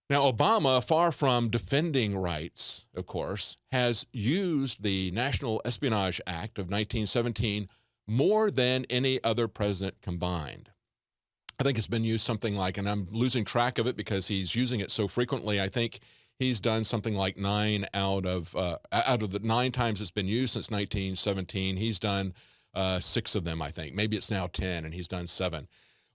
Now, Obama, far from defending rights, of course, has used the National Espionage Act of 1917 more than any other president combined. I think it's been used something like, and I'm losing track of it because he's using it so frequently, I think he's done something like 9 out of the 9 times it's been used since 1917. He's done 6 of them, I think. Maybe it's now 10, and he's done 7.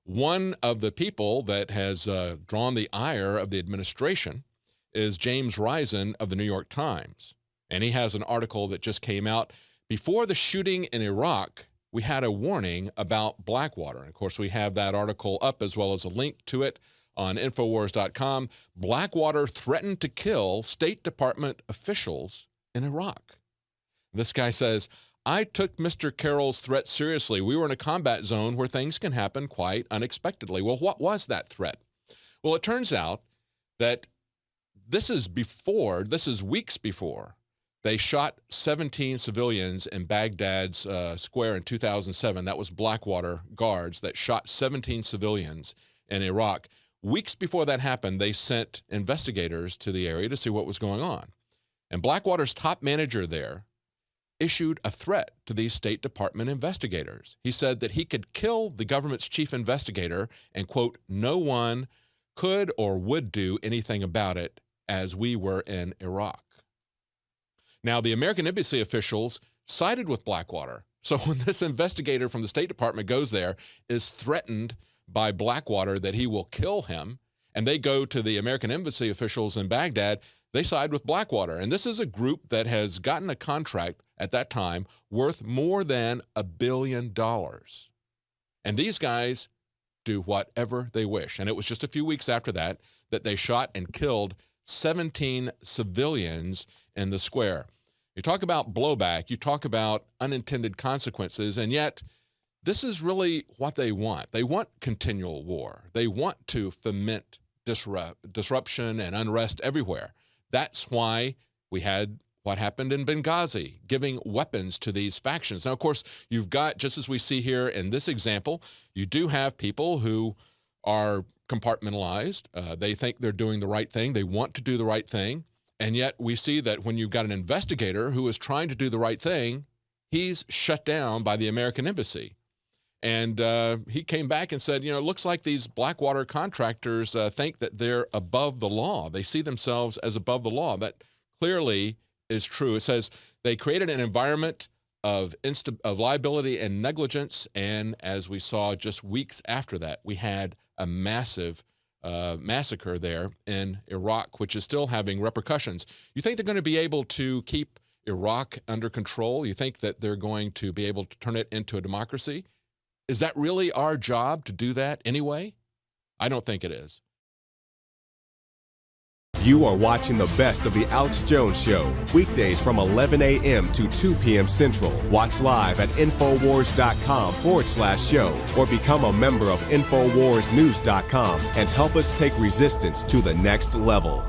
One of the people that has drawn the ire of the administration is James Risen of the New York Times. And he has an article that just came out. Before the shooting in Iraq, we had a warning about Blackwater. And of course, we have that article up as well as a link to it on Infowars.com. Blackwater threatened to kill State Department officials in Iraq. This guy says, I took Mr. Carroll's threat seriously. We were in a combat zone where things can happen quite unexpectedly. Well, what was that threat? Well, it turns out that this is weeks before they shot 17 civilians in Baghdad's square in 2007. That was Blackwater guards that shot 17 civilians in Iraq. Weeks before that happened, they sent investigators to the area to see what was going on. And Blackwater's top manager there issued a threat to these State Department investigators. He said that he could kill the government's chief investigator and, quote, no one could or would do anything about it as we were in Iraq. Now, the American embassy officials sided with Blackwater. So when this investigator from the State Department goes there, is threatened by Blackwater that he will kill him, and they go to the American embassy officials in Baghdad, they side with Blackwater. And this is a group that has gotten a contract at that time worth more than $1 billion. And these guys do whatever they wish. And it was just a few weeks after that that they shot and killed 17 civilians in the square. You talk about blowback, you talk about unintended consequences, and yet this is really what they want. They want continual war. They want to foment disruption and unrest everywhere. That's why we had what happened in Benghazi, giving weapons to these factions. Now, of course, you've got, just as we see here in this example, you do have people who are compartmentalized. They think they're doing the right thing. They want to do the right thing. And yet we see that when you've got an investigator who is trying to do the right thing, he's shut down by the American embassy. And he came back and said, it looks like these Blackwater contractors think that they're above the law. They see themselves as above the law. That clearly is true. It says they created an environment of liability and negligence. And as we saw just weeks after that, we had a massive massacre there in Iraq, which is still having repercussions. You think they're going to be able to keep Iraq under control? You think that they're going to be able to turn it into a democracy? Is that really our job to do that anyway? I don't think it is. You are watching the best of the Alex Jones Show, weekdays from 11 a.m. to 2 p.m. Central. Watch live at Infowars.com/show or become a member of InfoWarsNews.com and help us take resistance to the next level.